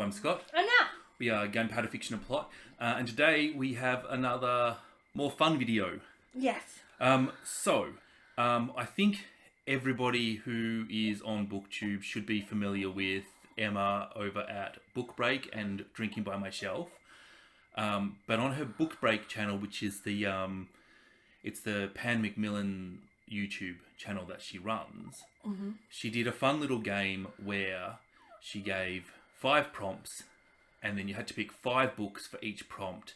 I'm Scott. I'm not. We are Gunpowder, Fiction.and.plot. And today we have another more fun video. Yes. I think everybody who is on booktube should be familiar with Emma over at Book Break and Drinking by My Shelf. But on her Book Break channel, which is it's the Pan Macmillan YouTube channel that she runs, she did a fun little game where she gave 5 prompts and then you had to pick 5 books for each prompt.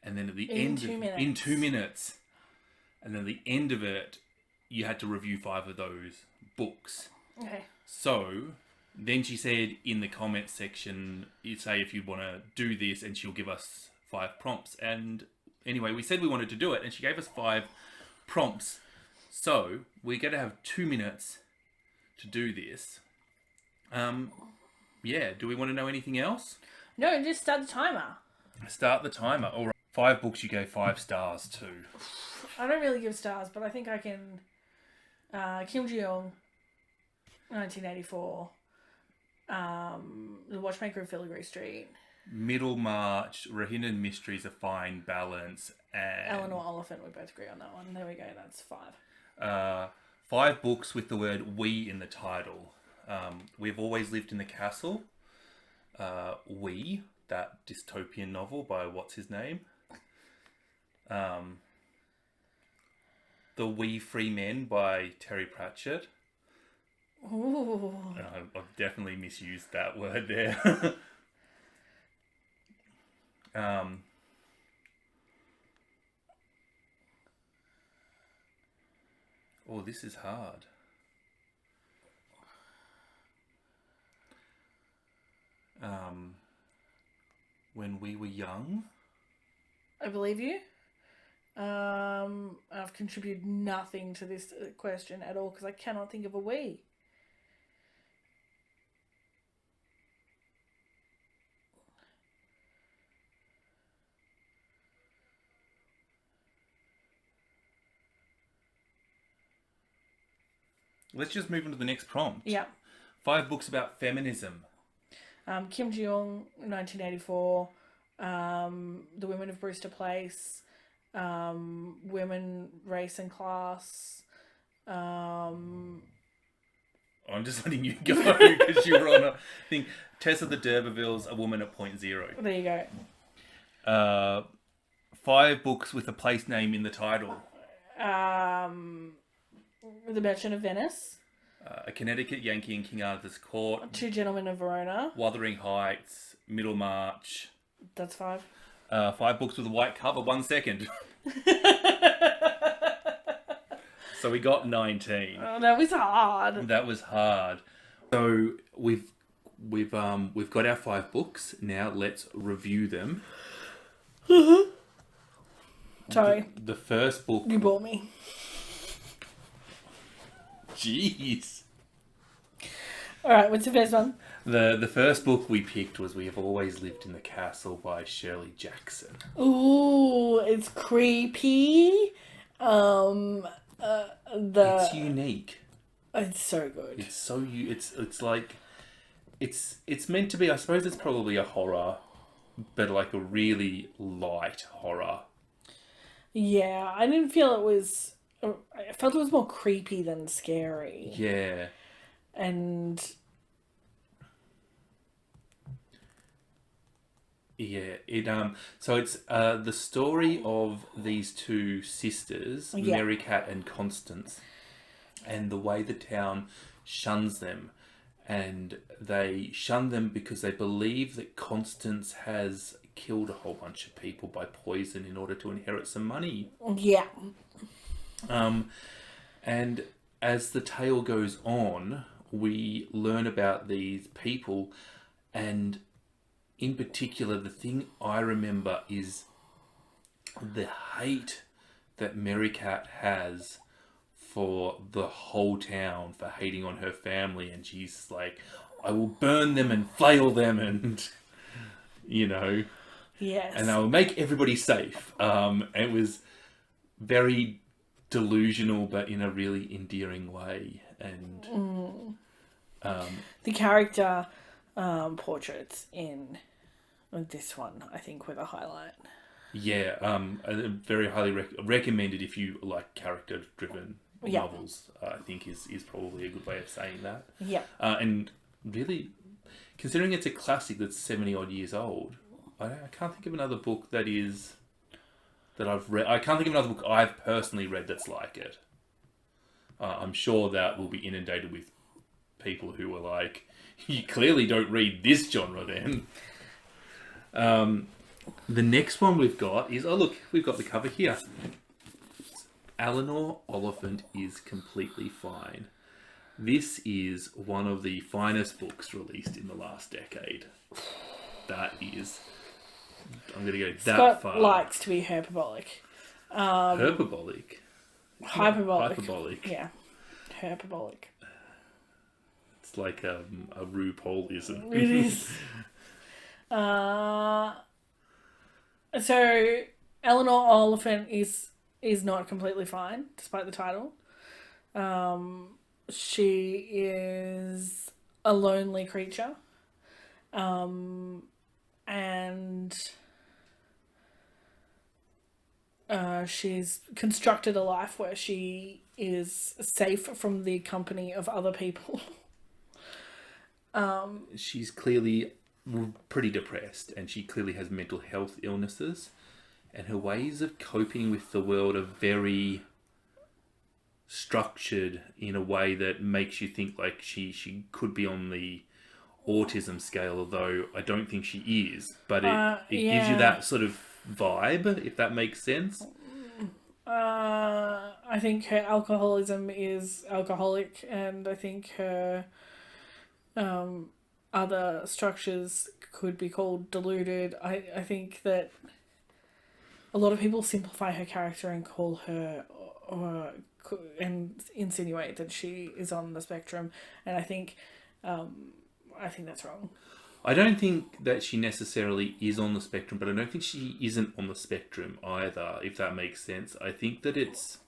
And then at the end of in 2 minutes, and then at the end of it, you had to review 5 of those books. Okay. So then she said in the comments section, you say if you want to do this, and she'll give us 5 prompts. And anyway, we said we wanted to do it, and she gave us 5 prompts. So we're going to have 2 minutes to do this. Yeah. Do we want to know anything else? No, just start the timer. Start the timer. All right. 5 books you gave 5 stars to. I don't really give stars, but I think I can. Kimjong, 1984. The Watchmaker of Filigree Street. Middlemarch, Rohingya Mysteries, A Fine Balance, and Eleanor Oliphant. We both agree on that one. There we go. That's 5. 5 books with the word "we" in the title. We've Always Lived in the Castle. We, that dystopian novel by what's his name. The We Free Men by Terry Pratchett. Ooh. I've definitely misused that word there. Oh, this is hard. When We Were Young. I believe you. I've contributed nothing to this question at all because I cannot think of a we. Let's just move on to the next prompt. Yeah. 5 books about feminism. Kimjong, 1984. The Women of Brewster Place. Women, Race and Class. I'm just letting you go because you were on a thing. Tessa the D'Urbervilles, A Woman at Point Zero. There you go. 5 books with a place name in the title. The Merchant of Venice. A Connecticut Yankee in King Arthur's Court. 2 Gentlemen of Verona. Wuthering Heights. Middlemarch. That's 5. 5 books with a white cover. 1 second. So we got 19. Oh, that was hard. That was hard. So we've got our 5 books. Now let's review them. Sorry. The first book. You bought me. Jeez. Alright, what's the first one? The first book we picked was We Have Always Lived in the Castle by Shirley Jackson. Ooh, it's creepy. It's unique. It's so good. It's so it's like it's meant to be. I suppose it's probably a horror, but like a really light horror. Yeah, I didn't feel it was. I felt it was more creepy than scary. Yeah. And yeah, so it's the story of these 2 sisters, Mary Cat and Constance, and the way the town shuns them. And they shun them because they believe that Constance has killed a whole bunch of people by poison in order to inherit some money. yeah. And as the tale goes on, we learn about these people, and in particular, the thing I remember is the hate that Mary Cat has for the whole town for hating on her family, and she's like, I will burn them and flail them, and Yes. and I will make everybody safe. It was very delusional, but in a really endearing way. And the character portraits in this one, I think, were the highlight. Yeah, very highly recommended if you like character-driven Yeah. novels. I think is probably a good way of saying that. Yeah. And really, considering it's a classic that's 70 odd years old, I can't think of another book that I've read. I can't think of another book I've personally read that's like it. I'm sure that we'll be inundated with people who are like, you clearly don't read this genre then. The next one we've got is, oh look, we've got the cover here. Eleanor Oliphant is Completely Fine. This is one of the finest books released in the last decade. That is, I'm going to go that Scott far. likes to be hyperbolic. Hyperbolic? Hyperbolic. Yeah. Hyperbolic. It's like a RuPaulism. It is. So, Eleanor Oliphant is not completely fine, despite the title. She is a lonely creature. And she's constructed a life where she is safe from the company of other people. She's clearly pretty depressed, and she clearly has mental health illnesses, and her ways of coping with the world are very structured in a way that makes you think like she could be on the autism scale, although I don't think she is, but it gives you that sort of vibe, if that makes sense. I think her alcoholism is alcoholic, and I think her other structures could be called deluded. I think that a lot of people simplify her character and call her and insinuate that she is on the spectrum, and I think that's wrong. I don't think that she necessarily is on the spectrum, but I don't think she isn't on the spectrum either, if that makes sense. I think that it's...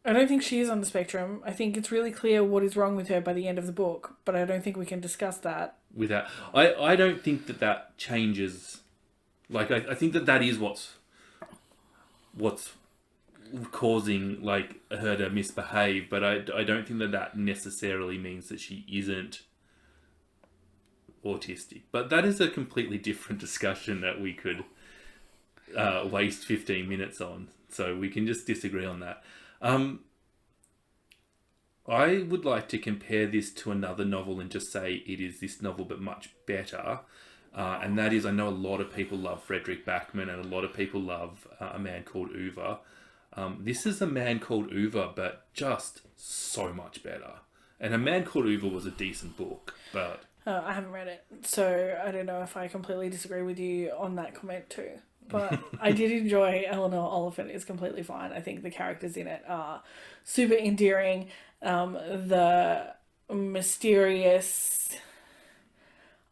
I don't think she is on the spectrum. I think it's really clear what is wrong with her by the end of the book, but I don't think we can discuss that. Without... I don't think that changes... Like, I think that is what's causing like her to misbehave, but I don't think that necessarily means that she isn't autistic. But that is a completely different discussion that we could waste 15 minutes on, so we can just disagree on that. I would like to compare this to another novel and just say it is this novel but much better, and that is, I know a lot of people love Frederick Backman and a lot of people love A Man Called Ove. This is A Man Called Ove, but just so much better. And A Man Called Ove was a decent book, but... I haven't read it, so I don't know if I completely disagree with you on that comment too. But I did enjoy Eleanor Oliphant is Completely Fine. I think the characters in it are super endearing. The mysterious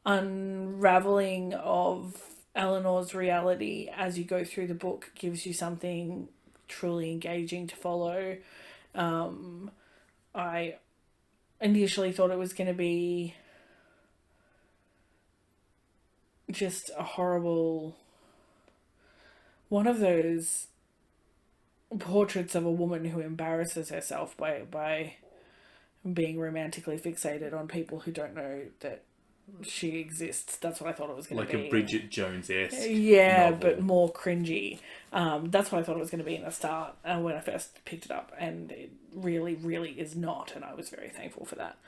unraveling of Eleanor's reality as you go through the book gives you something truly engaging to follow. I initially thought it was going to be just a horrible one of those portraits of a woman who embarrasses herself by being romantically fixated on people who don't know that she exists. That's what I thought it was going to be. Like a Bridget Jones-esque Yeah, novel. but more cringy. That's what I thought it was going to be in the start when I first picked it up, and it really, really is not, and I was very thankful for that.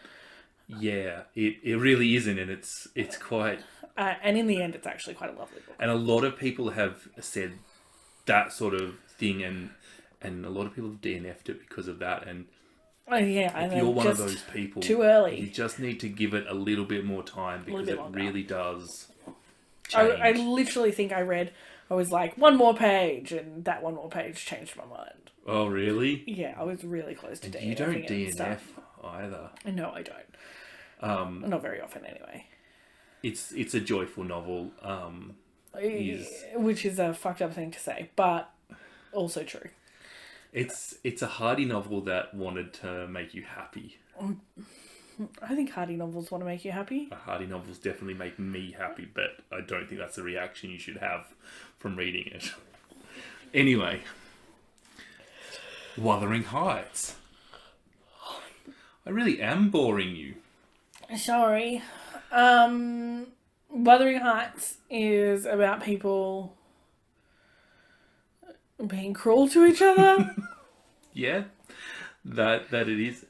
Yeah, it really isn't, and it's quite... and in the end, it's actually quite a lovely book. And a lot of people have said that sort of thing, and a lot of people have DNF'd it because of that, and if you're one of those people, too early, you just need to give it a little bit more time, because it really does change. I literally think I was like, one more page, and that one more page changed my mind. Oh, really? Yeah, I was really close to DNF. You don't DNF either. No, I don't. Not very often, anyway. It's a joyful novel. Which is a fucked up thing to say, but also true. It's a Hardy novel that wanted to make you happy. I think Hardy novels want to make you happy. Hardy novels definitely make me happy, but I don't think that's the reaction you should have from reading it. Anyway, Wuthering Heights. I really am boring you. Sorry. Wuthering Heights is about people being cruel to each other. Yeah, that it is.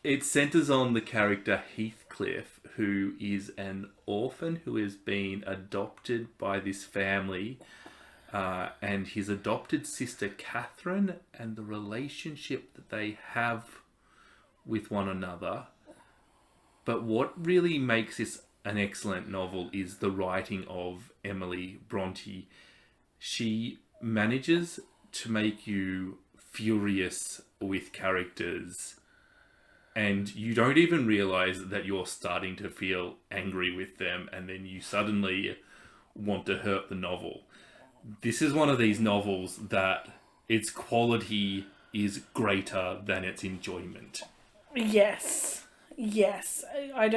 It centres on the character Heathcliff, who is an orphan who has been adopted by this family, and his adopted sister Catherine, and the relationship that they have with one another. But what really makes this an excellent novel is the writing of Emily Bronte. She manages to make you furious with characters, and you don't even realise that you're starting to feel angry with them, and then you suddenly want to hurt the novel. This is one of these novels that its quality is greater than its enjoyment. Yes. I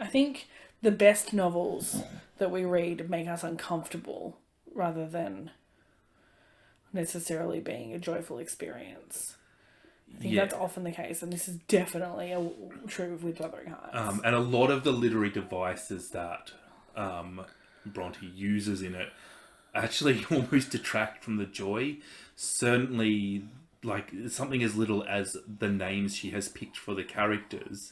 think the best novels that we read make us uncomfortable rather than necessarily being a joyful experience. I think that's often the case, and this is definitely true with Wuthering Heights. And a lot of the literary devices that Bronte uses in it actually almost detract from the joy. Certainly, like something as little as the names she has picked for the characters,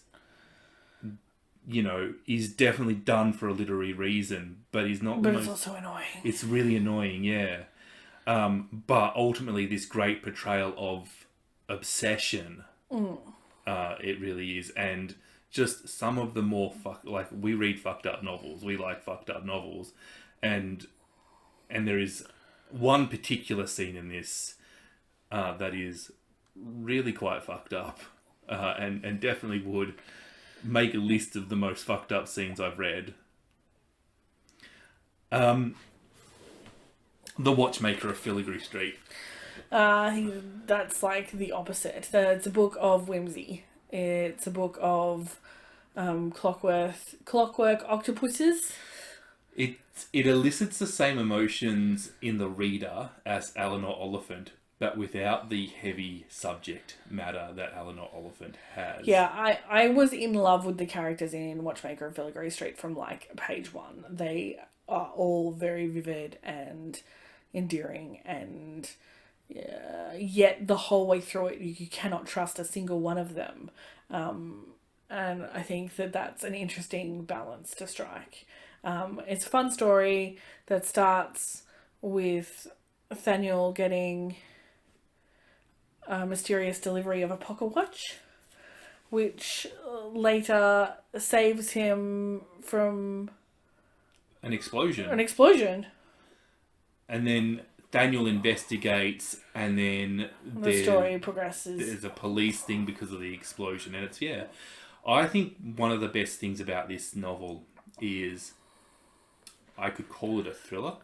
is definitely done for a literary reason, but is not. But it's also annoying. It's really annoying, yeah. But ultimately, this great portrayal of obsession, it really is, and just some of the more we read fucked up novels, we like fucked up novels, and there is one particular scene in this that is really quite fucked up, and definitely would make a list of the most fucked up scenes I've read. The Watchmaker of Filigree Street. I think that's like the opposite. It's a book of whimsy. It's a book of clockwork octopuses. It elicits the same emotions in the reader as Eleanor Oliphant, but without the heavy subject matter that Eleanor Oliphant has. Yeah, I was in love with the characters in Watchmaker of Filigree Street from like page one. They are all very vivid and endearing, and yet the whole way through it you cannot trust a single one of them. And I think that's an interesting balance to strike. It's a fun story that starts with Nathaniel getting a mysterious delivery of a pocket watch, which later saves him from An explosion. And then Daniel investigates, and then the story progresses. There's a police thing because of the explosion, and it's, I think one of the best things about this novel is I could call it a thriller,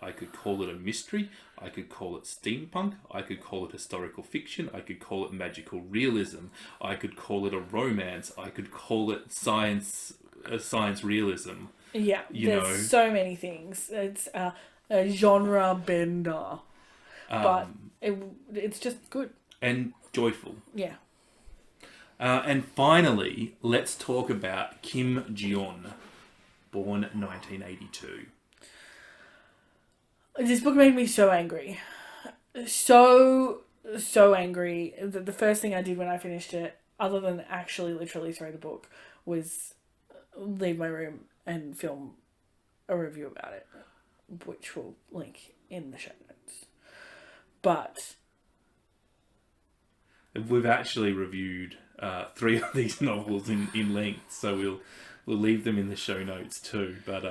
I could call it a mystery, I could call it steampunk, I could call it historical fiction, I could call it magical realism, I could call it a romance, I could call it science realism. Yeah, there's so many things. It's a genre bender, but it's just good and joyful. Yeah. And finally, let's talk about Kimjong, born 1982. This book made me so angry. So angry that the first thing I did when I finished it, other than actually literally throw the book, was leave my room and film a review about it, which we'll link in the show notes. But we've actually reviewed 3 of these novels in length, so we'll leave them in the show notes too. But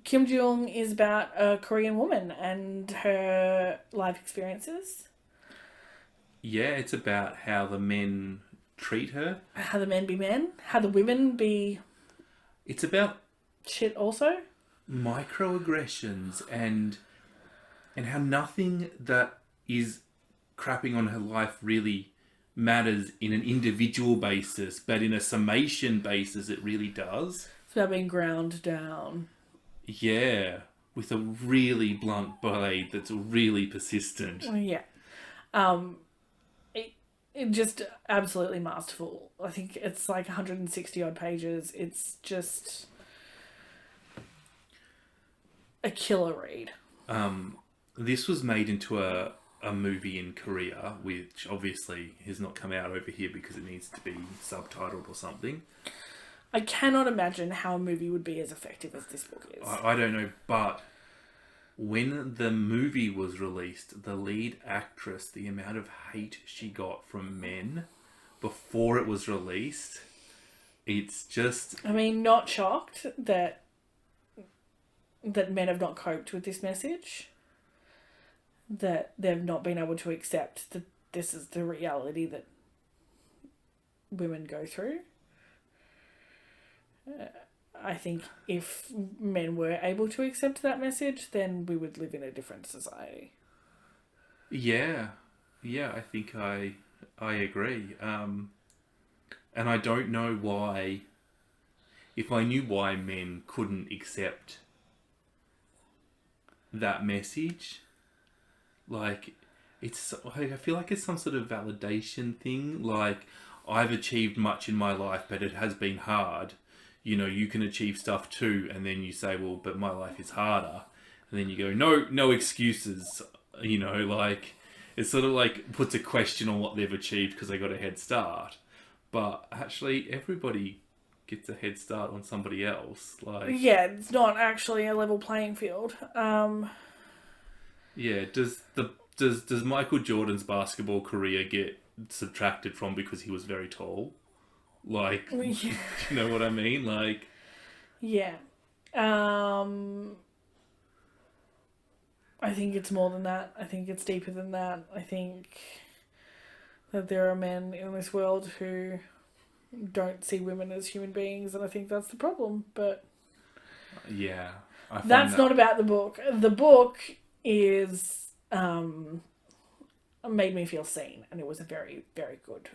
Kimjong is about a Korean woman and her life experiences. Yeah, it's about how the men treat her, how the men be men, how the women be. It's about shit also. Microaggressions and how nothing that is crapping on her life really matters in an individual basis, but in a summation basis, it really does. It's about being ground down. Yeah, with a really blunt blade that's really persistent. Yeah. It just absolutely masterful. I think it's like 160 odd pages. It's just a killer read. This was made into a movie in Korea, which obviously has not come out over here because it needs to be subtitled or something. I cannot imagine how a movie would be as effective as this book is. I don't know, but when the movie was released, the lead actress, the amount of hate she got from men before it was released, it's just... I mean, not shocked that men have not coped with this message. That they've not been able to accept that this is the reality that women go through. I think if men were able to accept that message, then we would live in a different society. Yeah, I think I agree. And I don't know why, if I knew why men couldn't accept that message, like, I feel like it's some sort of validation thing. Like, I've achieved much in my life, but it has been hard. You know, you can achieve stuff too, and then you say, well, but my life is harder. And then you go, no excuses. You know, like, it sort of like puts a question on what they've achieved because they got a head start. But actually, everybody gets a head start on somebody else. Like, yeah, it's not actually a level playing field. Yeah, does Michael Jordan's basketball career get subtracted from because he was very tall? Like, Yeah. you know what I mean? Like, Yeah. I think it's more than that. I think it's deeper than that. I think that there are men in this world who don't see women as human beings, and I think that's the problem. But yeah, I find that's that... not about the book. The book is made me feel seen, and it was a very, very good.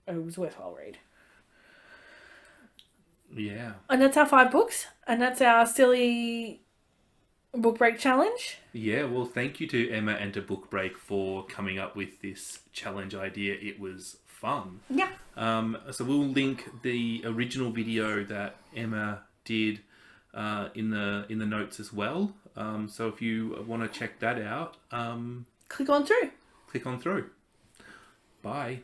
It was worthwhile read. Yeah. And that's our 5 books, and that's our silly book break challenge. Yeah, well, thank you to Emma and to Book Break for coming up with this challenge idea. It was fun. Yeah. So we'll link the original video that Emma did in the notes as well. So if you want to check that out, Click on through. click on through. Bye.